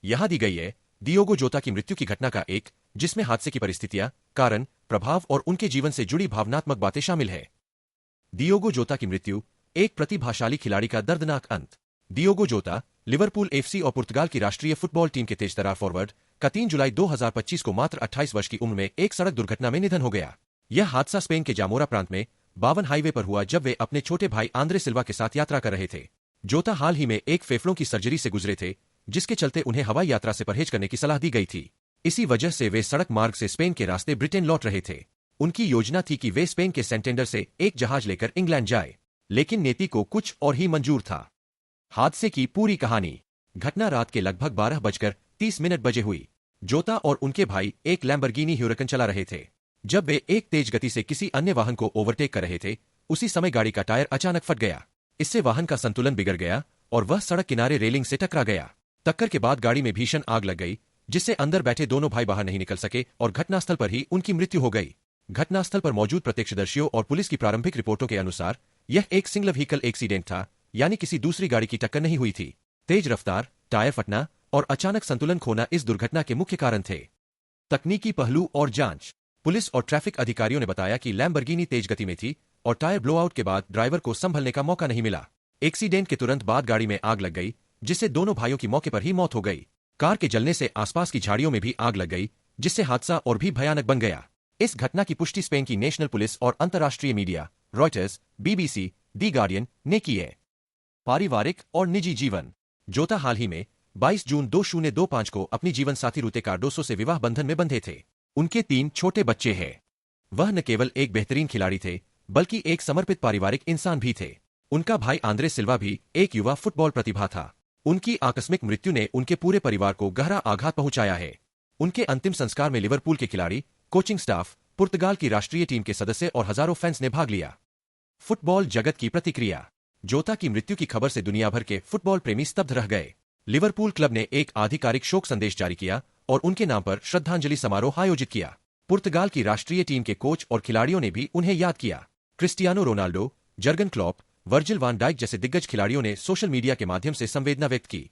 यहाँ दी गई है डियोगो जोता की मृत्यु की घटना का एक, जिसमें हादसे की परिस्थितियां, कारण, प्रभाव और उनके जीवन से जुड़ी भावनात्मक बातें शामिल है। डियोगो जोता की मृत्यु, एक प्रतिभाशाली खिलाड़ी का दर्दनाक अंत। डियोगो जोता, लिवरपूल एफसी और पुर्तगाल की राष्ट्रीय फुटबॉल टीम के तेजतर्रार फॉरवर्ड का 3 जुलाई 2025 को मात्र 28 वर्ष की उम्र में एक सड़क दुर्घटना में निधन हो गया। यह हादसा स्पेन के जामोरा प्रांत में बावन हाईवे पर हुआ जब वे अपने छोटे भाई आंद्रे सिल्वा के साथ यात्रा कर रहे थे। जोता हाल ही में एक फेफड़ों की सर्जरी से गुजरे थे, जिसके चलते उन्हें हवाई यात्रा से परहेज करने की सलाह दी गई थी। इसी वजह से वे सड़क मार्ग से स्पेन के रास्ते ब्रिटेन लौट रहे थे। उनकी योजना थी कि वे स्पेन के सेंटेंडर से एक जहाज लेकर इंग्लैंड जाए, लेकिन नीति को कुछ और ही मंजूर था। हादसे की पूरी कहानी। घटना रात के लगभग 12:30 बजे हुई। जोता और उनके भाई एक लैम्बोर्गिनी ह्यूरिकन चला रहे थे। जब वे एक तेज गति से किसी अन्य वाहन को ओवरटेक कर रहे थे, उसी समय गाड़ी का टायर अचानक फट गया। इससे वाहन का संतुलन बिगड़ गया और वह सड़क किनारे रेलिंग से टकरा गया। टक्कर के बाद गाड़ी में भीषण आग लग गई, जिससे अंदर बैठे दोनों भाई बाहर नहीं निकल सके और घटनास्थल पर ही उनकी मृत्यु हो गई। घटनास्थल पर मौजूद प्रत्यक्षदर्शियों और पुलिस की प्रारंभिक रिपोर्टों के अनुसार यह एक सिंगल व्हीकल एक्सीडेंट था, यानी किसी दूसरी गाड़ी की टक्कर नहीं हुई थी। तेज रफ्तार, टायर फटना और अचानक संतुलन खोना इस दुर्घटना के मुख्य कारण थे। तकनीकी पहलू और जांच। पुलिस और ट्रैफिक अधिकारियों ने बताया कि लैम्बोर्गिनी तेज गति में थी और टायर ब्लोआउट के बाद ड्राइवर को संभलने का मौका नहीं मिला। एक्सीडेंट के तुरंत बाद गाड़ी में आग लग गई, जिससे दोनों भाइयों की मौके पर ही मौत हो गई। कार के जलने से आसपास की झाड़ियों में भी आग लग गई, जिससे हादसा और भी भयानक बन गया। इस घटना की पुष्टि स्पेन की नेशनल पुलिस और अंतर्राष्ट्रीय मीडिया, रॉयटर्स, BBC, दी गार्डियन ने की है। पारिवारिक और निजी जीवन। जोता हाल ही में 22 जून 2025 को अपनी जीवन साथी रूते कार्डोसो से विवाह बंधन में बंधे थे। उनके 3 छोटे बच्चे हैं। वह न केवल एक बेहतरीन खिलाड़ी थे, बल्कि एक समर्पित पारिवारिक इंसान भी थे। उनका भाई आंद्रे सिल्वा भी एक युवा फुटबॉल प्रतिभा था। उनकी आकस्मिक मृत्यु ने उनके पूरे परिवार को गहरा आघात पहुंचाया है। उनके अंतिम संस्कार में लिवरपूल के खिलाड़ी, कोचिंग स्टाफ, पुर्तगाल की राष्ट्रीय टीम के सदस्य और हजारों फैंस ने भाग लिया। फुटबॉल जगत की प्रतिक्रिया। जोता की मृत्यु की खबर से दुनिया भर के फुटबॉल प्रेमी स्तब्ध रह गए। लिवरपूल क्लब ने एक आधिकारिक शोक संदेश जारी किया और उनके नाम पर श्रद्धांजलि समारोह आयोजित किया। पुर्तगाल की राष्ट्रीय टीम के कोच और खिलाड़ियों ने भी उन्हें याद किया। Cristiano Ronaldo, Jurgen Klopp, Virgil van Dijk जैसे दिग्गज खिलाड़ियों ने सोशल मीडिया के माध्यम से संवेदना व्यक्त की।